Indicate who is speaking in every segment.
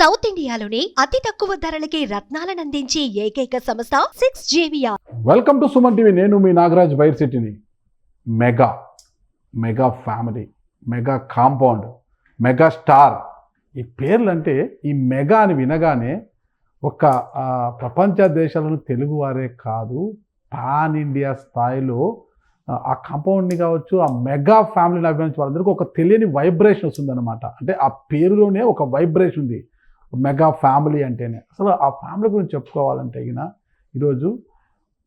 Speaker 1: South ఇండియాలోని అతి తక్కువ ధరలకి రత్నాలను అందించే ఏకైక సంస్థ 6JVR.
Speaker 2: Welcome to Suman TV. నేను మీ నాగరాజ్ బైర్ సిటీని. Mega family, mega compound, mega star, ఈ పేర్లు అంటే ఈ మెగా అని వినగానే ఒక ప్రపంచ దేశాలను తెలుగువారే కాదు, పాన్ ఇండియా స్థాయిలో ఆ కాంపౌండ్ని కావచ్చు, ఆ మెగా ఫ్యామిలీని అభిమానించే వాళ్ళందరికీ ఒక తెలియని వైబ్రేషన్ వస్తుందన్నమాట. అంటే ఆ పేరులోనే ఒక వైబ్రేషన్ ఉంది, మెగా ఫ్యామిలీ అంటేనే. అసలు ఆ ఫ్యామిలీ గురించి చెప్పుకోవాలంటే ఈరోజు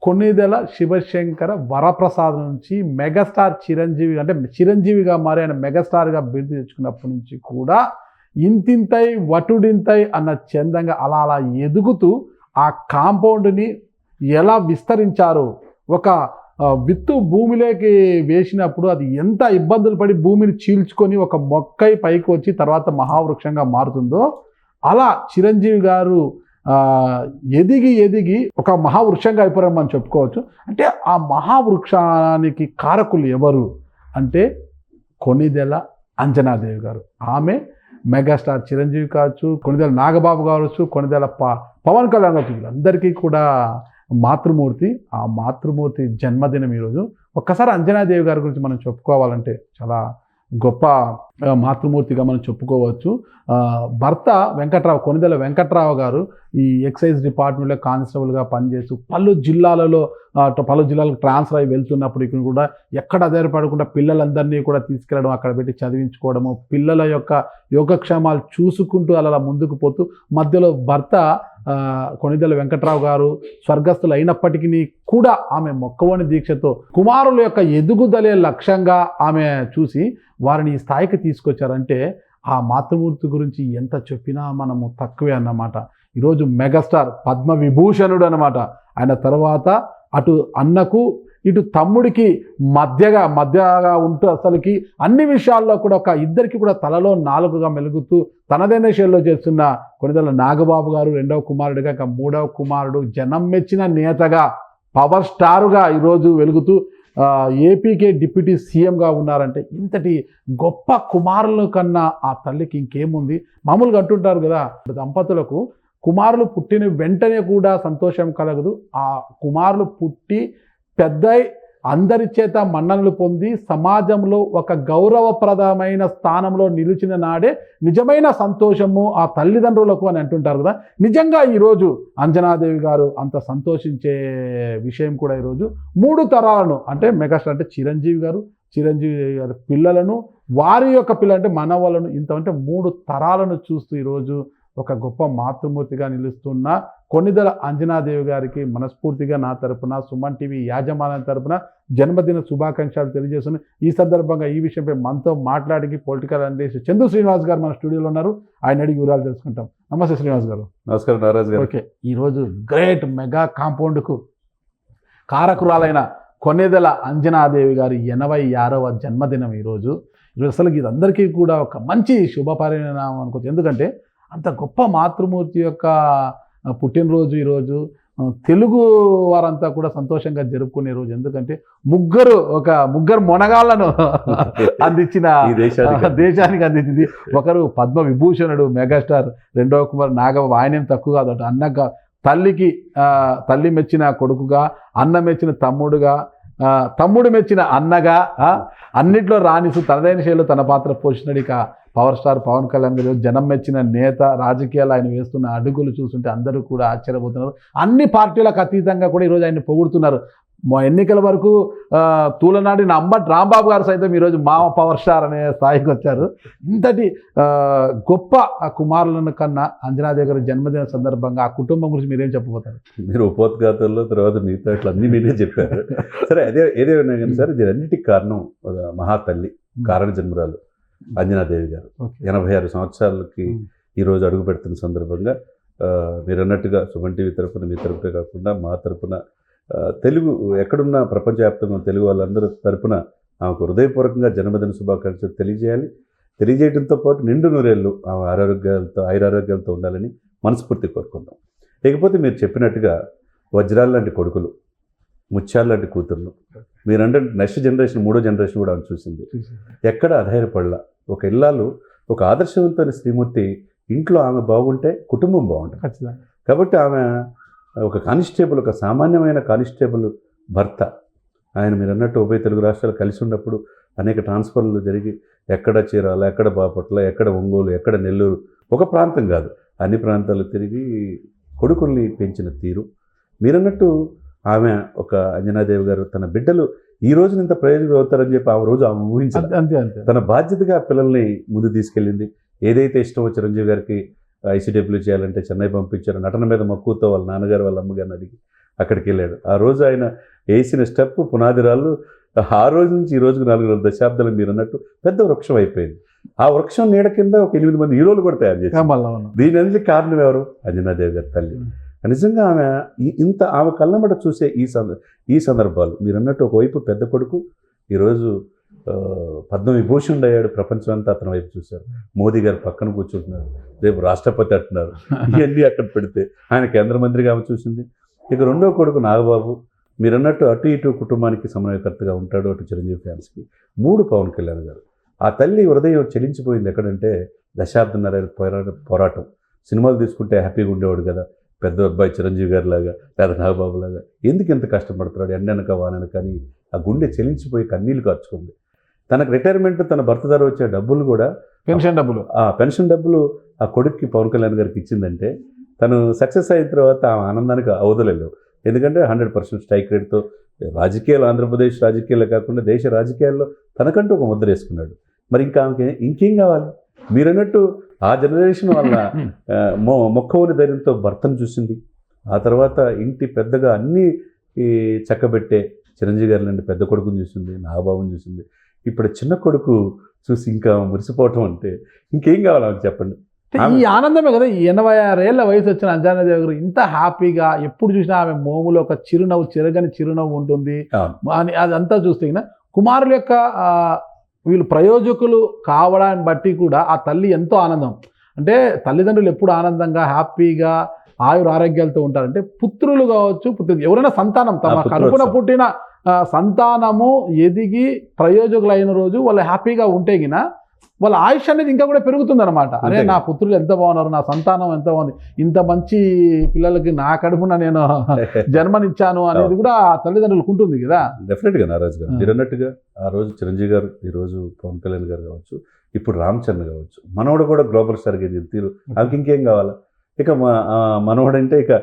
Speaker 2: కొన్నిదెల శివశంకర వరప్రసాద్ నుంచి మెగాస్టార్ చిరంజీవి, అంటే చిరంజీవిగా మారి ఆయన మెగాస్టార్గా బిరుదు తెచ్చుకున్నప్పటి నుంచి కూడా ఇంతింతై వటుడింతై అన్న చందంగా అలా అలా ఎదుగుతూ ఆ కాంపౌండ్ని ఎలా విస్తరించారు. ఒక విత్తు భూమిలోకి వేసినప్పుడు అది ఎంత ఇబ్బందులు పడి భూమిని చీల్చుకొని ఒక మొక్కై పైకి వచ్చి తర్వాత మహావృక్షంగా మారుతుందో, అలా చిరంజీవి గారు ఎదిగి ఒక మహావృక్షంగా అయిపోయారని మనం చెప్పుకోవచ్చు. అంటే ఆ మహావృక్షానికి కారకులు ఎవరు అంటే కొన్నిదెల అంజనాదేవి గారు. ఆమె మెగాస్టార్ చిరంజీవి కావచ్చు, కొన్నిదెల నాగబాబు కావచ్చు, కొన్నిదెల పవన్ కళ్యాణ్ కావచ్చు, వీళ్ళందరికీ కూడా మాతృమూర్తి. ఆ మాతృమూర్తి జన్మదినం ఈరోజు. ఒక్కసారి అంజనాదేవి గారి గురించి మనం చెప్పుకోవాలంటే చాలా గొప్ప మాతృమూర్తిగా మనం చెప్పుకోవచ్చు. భర్త వెంకట్రావు, కొన్నిదెల వెంకట్రావు గారు ఈ ఎక్సైజ్ డిపార్ట్మెంట్లో కానిస్టేబుల్గా పనిచేస్తూ పలు జిల్లాలకు ట్రాన్స్ఫర్ అయి వెళ్తున్నప్పుడు ఇక్కడ కూడా ఎక్కడ ఆధారపడకుండా పిల్లలందరినీ కూడా తీసుకెళ్ళడం, అక్కడ పెట్టి చదివించుకోవడము, పిల్లల యొక్క యోగక్షేమాలు చూసుకుంటూ అలా ముందుకు పోతూ మధ్యలో భర్త కొన్నిదెల వెంకట్రావు గారు స్వర్గస్థులు అయినప్పటికీ కూడా ఆమె మొక్కవని దీక్షతో కుమారుల యొక్క ఎదుగుదలే లక్ష్యంగా ఆమె చూసి వారిని ఈ స్థాయికి తీసుకొచ్చారంటే ఆ మాతృమూర్తి గురించి ఎంత చెప్పినా మనము తక్కువే అన్నమాట. ఈరోజు మెగాస్టార్ పద్మవిభూషణుడు అన్నమాట. ఆయన తర్వాత అటు అన్నకు ఇటు తమ్ముడికి మధ్యగా ఉంటూ అసలుకి అన్ని విషయాల్లో కూడా ఒక ఇద్దరికి కూడా తలలో నాలుగుగా మెలుగుతూ తనదైన శైలిలో చేస్తున్న కొన్నిదెల నాగబాబు గారు రెండవ కుమారుడిగా, ఇక మూడవ కుమారుడు జనం మెచ్చిన నేతగా, పవర్ స్టారుగా ఈరోజు వెలుగుతూ ఏపీకే డిప్యూటీ సీఎంగా ఉన్నారంటే ఇంతటి గొప్ప కుమారుల కన్నా ఆ తల్లికి ఇంకేముంది. మామూలుగా అంటుంటారు కదా, దంపతులకు కుమారులు పుట్టిన వెంటనే కూడా సంతోషం కలగదు. ఆ కుమారులు పుట్టి పెద్దై అందరి చేత మన్ననలు పొంది సమాజంలో ఒక గౌరవప్రదమైన స్థానంలో నిలిచిన నాడే నిజమైన సంతోషము ఆ తల్లిదండ్రులకు అని అంటుంటారు కదా. నిజంగా ఈరోజు అంజనాదేవి గారు అంత సంతోషించే విషయం కూడా ఈరోజు 3 తరాలను, అంటే మెగాస్టార్ అంటే చిరంజీవి గారి పిల్లలను, వారి యొక్క పిల్లలు అంటే మనవాళ్ళను, ఇంత 3 తరాలను చూస్తూ ఈరోజు ఒక గొప్ప మాతృమూర్తిగా నిలుస్తున్న కొన్నిదెల అంజనాదేవి గారికి మనస్ఫూర్తిగా నా తరపున, సుమన్ టీవీ యాజమాన్యం తరపున జన్మదిన శుభాకాంక్షలు తెలియజేస్తున్నాను. ఈ సందర్భంగా ఈ విషయంపై మనతో మాట్లాడికి పొలిటికల్ అనలిస్ట్ చందు శ్రీనివాస్ గారు మన స్టూడియోలో ఉన్నారు. ఆయన అడిగి వివరాలు తెలుసుకుంటాం. నమస్తే శ్రీనివాస్ గారు.
Speaker 3: నమస్కారం నారాజ్ గారు.
Speaker 2: ఓకే, ఈరోజు గ్రేట్ మెగా కాంపౌండ్కు కారకురాలైన కొన్నిదెల అంజనాదేవి గారి 86వ జన్మదినం ఈరోజు. అసలు ఇది అందరికీ కూడా ఒక మంచి శుభ పరిణామం అనుకోవచ్చు. ఎందుకంటే అంత గొప్ప మాతృమూర్తి యొక్క పుట్టినరోజు ఈరోజు తెలుగు వారంతా కూడా సంతోషంగా జరుపుకునే రోజు. ఎందుకంటే ముగ్గురు మొనగాళ్లను అందించిన దేశానికి అందించింది. ఒకరు పద్మ విభూషణుడు మెగాస్టార్, రెండవ కుమార్ నాగబాబు, ఆయనేం తక్కువ కాదు. అన్నగా తల్లి మెచ్చిన కొడుకుగా, అన్న మెచ్చిన తమ్ముడుగా, తమ్ముడు మెచ్చిన అన్నగా, అన్నిట్లో రాణిస్తూ తనదైన శైలిలో తన పాత్ర పోషించడు. ఇక పవర్ స్టార్ పవన్ కళ్యాణ్ గారు జనం మెచ్చిన నేత. రాజకీయాలు ఆయన వేస్తున్న అడుగులు చూస్తుంటే అందరూ కూడా ఆశ్చర్యపోతున్నారు. అన్ని పార్టీలకు అతీతంగా కూడా ఈరోజు ఆయన పొగుడుతున్నారు. ఎన్నికల వరకు తూలనాడిన అంబటి రాంబాబు గారు సైతం ఈరోజు మా పవర్ స్టార్ అనే స్థాయికి వచ్చారు. ఇంతటి గొప్ప కుమారులను కన్నా అంజనాదేవి గారి జన్మదిన సందర్భంగా ఆ కుటుంబం గురించి మీరేం చెప్పబోతారు?
Speaker 3: మీరు ఉపోద్ఘాతాల్లో తర్వాత మిగతా ఇట్లా అన్ని మీరే చెప్పారు. సరే, ఏదేమైనా కానీ సార్, ఇది అన్నిటికీ కారణం మహాతల్లి, కారణ జన్మరాలు అంజనాదేవి గారు. 86 సంవత్సరాలకి ఈరోజు అడుగు పెడుతున్న సందర్భంగా మీరు అన్నట్టుగా సుమన్ టీవీ తరఫున, మీ తరఫునే కాకుండా మా తరఫున, తెలుగు ఎక్కడున్న ప్రపంచవ్యాప్తంగా తెలుగు వాళ్ళందరి తరఫున ఆమెకు హృదయపూర్వకంగా జన్మదిన శుభాకాంక్షలు తెలియజేయడంతో పాటు నిండు నూరేళ్ళు ఆమె ఆయురారోగ్యాలతో ఉండాలని మనస్ఫూర్తి కోరుకుందాం. లేకపోతే మీరు చెప్పినట్టుగా వజ్రాలు లాంటి కొడుకులు, ముత్యాలు లాంటి కూతుర్లు, మీరంటే నెక్స్ట్ జనరేషన్, 3వ జనరేషన్ కూడా ఆమె చూసింది. ఎక్కడ అధైర్యపడలా. ఒక ఇల్లాలు, ఒక ఆదర్శవంతమైన శ్రీమూర్తి ఇంట్లో ఆమె బాగుంటే కుటుంబం బాగుంటుంది.
Speaker 2: ఖచ్చితంగా.
Speaker 3: కాబట్టి ఆమె ఒక కానిస్టేబుల్, ఒక సామాన్యమైన కానిస్టేబుల్ భర్త. ఆయన మీరు అన్నట్టు ఉభయ తెలుగు రాష్ట్రాలు కలిసి ఉన్నప్పుడు అనేక ట్రాన్స్ఫర్లు జరిగి ఎక్కడ చీరాల, ఎక్కడ బాపట్ల, ఎక్కడ ఒంగోలు, ఎక్కడ నెల్లూరు, ఒక ప్రాంతం కాదు అన్ని ప్రాంతాలు తిరిగి కొడుకుల్ని పెంచిన తీరు. మీరన్నట్టు ఆమె ఒక అంజనాదేవి గారు తన బిడ్డలు ఈ రోజున ఇంత ప్రయోజనం అవుతారని చెప్పి ఆ రోజు ఆమె ఊహించాలి.
Speaker 2: అంతే అంతే.
Speaker 3: తన బాధ్యతగా పిల్లల్ని ముందు తీసుకెళ్ళింది. ఏదైతే ఇష్టమో చిరంజీవి గారికి ఐసీడబ్ల్యూ చేయాలంటే చెన్నై పంపించారు. నటన మీద మక్కువతో వాళ్ళ నాన్నగారు వాళ్ళ అమ్మగారిని అడిగి అక్కడికి వెళ్ళాడు. ఆ రోజు ఆయన వేసిన స్టెప్ పునాదిరాళ్ళు ఆ రోజు నుంచి ఈ రోజుకు 4 దశాబ్దాలు మీరు అన్నట్టు పెద్ద వృక్షం అయిపోయింది. ఆ వృక్షం నీడ కింద ఒక 8 మంది హీరోలు కూడా తయారు చేశారు. దీని అన్నిటికీ కారణం ఎవరు? అంజనాదేవి గారి తల్లి. నిజంగా ఆమె ఇంత ఆమె కళ్ళమట చూసే ఈ సందర్భాలు మీరు అన్నట్టు ఒకవైపు పెద్ద కొడుకు ఈరోజు పద్మవిభూషణుడు అయ్యాడు. ప్రపంచం అంతా అతని వైపు చూశారు. మోదీ గారు పక్కన కూర్చుంటున్నారు. రేపు రాష్ట్రపతి అంటున్నారు. ఇవన్నీ అక్కడ పెడితే ఆయన కేంద్ర మంత్రిగా ఆమె చూసింది. ఇక రెండో కొడుకు నాగబాబు మీరు అన్నట్టు అటు ఇటు కుటుంబానికి సమన్వయకర్తగా ఉంటాడు. అటు చిరంజీవి ఫ్యాన్స్కి. 3 పవన్ కళ్యాణ్ గారు. ఆ తల్లి హృదయం చెలించిపోయింది ఎక్కడంటే దశాబ్దన్నర పోరాటం. సినిమాలు తీసుకుంటే హ్యాపీగా ఉండేవాడు కదా పెద్ద అబ్బాయి చిరంజీవి గారి లాగా లేదా నాగబాబు లాగా. ఎందుకు ఎంత కష్టపడుతున్నాడు ఎండనక వాననక అని ఆ గుండె చెలించిపోయి కన్నీళ్ళు కార్చుకుంది. తనకు రిటైర్మెంట్ తన భర్త ద్వారా వచ్చే డబ్బులు కూడా పెన్షన్ డబ్బులు ఆ కొడుక్కి పవన్ కళ్యాణ్ గారికి ఇచ్చిందంటే తను సక్సెస్ అయిన తర్వాత ఆ ఆనందానికి అవదలేవు. ఎందుకంటే 100% స్ట్రైక్ రేట్తో రాజకీయాలు, ఆంధ్రప్రదేశ్ రాజకీయాలే కాకుండా దేశ రాజకీయాల్లో తనకంటూ ఒక ముద్ర వేసుకున్నాడు. మరి ఇంకా ఆమెకి ఇంకేం కావాలి? మీరు అన్నట్టు ఆ జనరేషన్ వల్ల మొక్కవని ధైర్యంతో భర్తను చూసింది. ఆ తర్వాత ఇంటి పెద్దగా అన్నీ చక్కబెట్టే చిరంజీవి గారి నుండి పెద్ద కొడుకుని చూసింది, నాగబాబుని చూసింది. ఇప్పుడు చిన్న కొడుకు చూసి ఇంకా మురిసిపోవటం అంటే ఇంకేం కావాలి ఆమెకు చెప్పండి?
Speaker 2: ఈ ఆనందమే కదా. 86 ఏళ్ల వయసు వచ్చిన అంజనాదేవి గారు ఇంత హ్యాపీగా ఎప్పుడు చూసినా ఆమె మోములో ఒక చిరునవ్వు, చెరగని చిరునవ్వు ఉంటుంది అని అదంతా చూస్తే కుమారుల యొక్క వీళ్ళు ప్రయోజకులు కావడాన్ని బట్టి కూడా ఆ తల్లి ఎంతో ఆనందం. అంటే తల్లిదండ్రులు ఎప్పుడు ఆనందంగా హ్యాపీగా ఆరోగ్యాలతో ఉంటారంటే పుత్రులు కావచ్చు, ఎవరైనా సంతానం తమ కడుపున పుట్టిన సంతానము ఎదిగి ప్రయోజకులు అయిన రోజు వాళ్ళు హ్యాపీగా ఉంటే గిన వాళ్ళ ఆయుష్ అనేది ఇంకా కూడా పెరుగుతుంది అనమాట. అరే నా పుత్రులు ఎంత బాగున్నారు, నా సంతానం ఎంత బాగుంది, ఇంత మంచి పిల్లలకి నా కడుపున నేను జన్మనిచ్చాను అనేది కూడా తల్లిదండ్రులకు ఉంటుంది కదా.
Speaker 3: డెఫినెట్గా నారాజు గారు మీరు అన్నట్టుగా ఆ రోజు చిరంజీవి గారు, ఈరోజు పవన్ కళ్యాణ్ గారు కావచ్చు, ఇప్పుడు రామ్ చరణ్ కావచ్చు, మనోడు కూడా గ్లోబల్ స్టార్కి ఎదిగిన తీరు ఆమెకి ఇంకేం కావాలా? ఇక మనవడంటే ఇక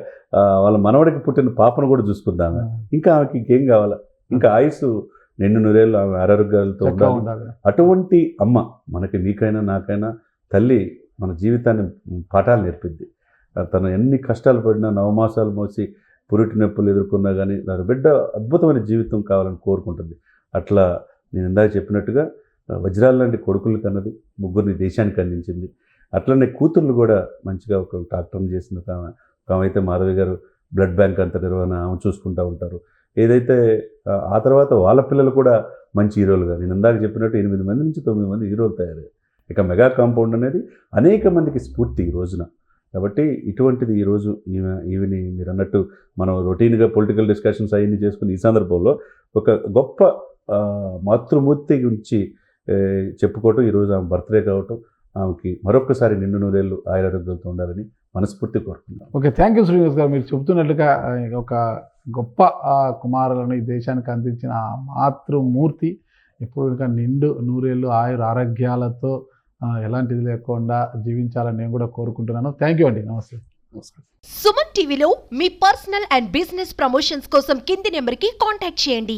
Speaker 3: వాళ్ళ మనవడికి పుట్టిన పాపను కూడా చూసుకుందామే. ఇంకా ఆమెకి ఇంకేం కావాలా? ఇంకా ఆయుసు నిండు నూరేళ్ళు ఆమె ఆరోగ్యాలతో ఉండాలి. అటువంటి అమ్మ మనకి నీకైనా నాకైనా తల్లి మన జీవితాన్ని పాఠాలు నేర్పిద్ది. తను ఎన్ని కష్టాలు పడినా 9 మాసాలు మోసి పురిటి నొప్పులు ఎదుర్కొన్నా కానీ నా బిడ్డ అద్భుతమైన జీవితం కావాలని కోరుకుంటుంది. అట్లా నేను ఇందాక చెప్పినట్టుగా వజ్రాల లాంటి కొడుకులు కన్నది, 3 దేశానికి అందించింది. అట్లనే కూతుర్లు కూడా మంచిగా ఒక డాక్టర్ని చేసిన ఆమె అయితే మాధవి గారు బ్లడ్ బ్యాంక్ అంత నిర్వహణ ఆమె చూసుకుంటూ ఉంటారు. ఏదైతే ఆ తర్వాత వాళ్ళ పిల్లలు కూడా మంచి హీరోలుగా నేను ఇందాక చెప్పినట్టు 8 మంది నుంచి 9 మంది హీరోలు తయారయ్యారు. ఇక మెగా కాంపౌండ్ అనేది అనేక మందికి స్ఫూర్తి ఈ రోజున. కాబట్టి ఇటువంటిది ఈరోజు ఈవిని మీరు అన్నట్టు మనం రొటీన్గా పొలిటికల్ డిస్కషన్స్ అవన్నీ చేసుకుని ఈ సందర్భంలో ఒక గొప్ప మాతృమూర్తి గురించి చెప్పుకోవటం, ఈరోజు ఆమె బర్త్డే కావటం, ఆమెకి మరొకసారి నిండు నూరేళ్ళు ఆయురారోగ్యాలతో ఉండాలని మనస్ఫూర్తి కోరుకుంటున్నాం.
Speaker 2: ఓకే, థ్యాంక్ యూ శ్రీనివాస్ గారు. మీరు చెబుతున్నట్లుగా ఒక గొప్ప కుమారులను ఈ దేశానికి అందించిన ఆ మాతృమూర్తి ఎప్పుడు ఇంకా నిండు నూరేళ్ళు ఆరోగ్యాలతో ఎలాంటిది లేకుండా జీవించాలని నేను కూడా కోరుకుంటున్నాను. థ్యాంక్ యూ అండి. నమస్తే.
Speaker 1: సుమన్ టీవీలో మీ పర్సనల్ అండ్ బిజినెస్ ప్రమోషన్స్ కోసం కింది నెంబర్కి కాంటాక్ట్ చేయండి.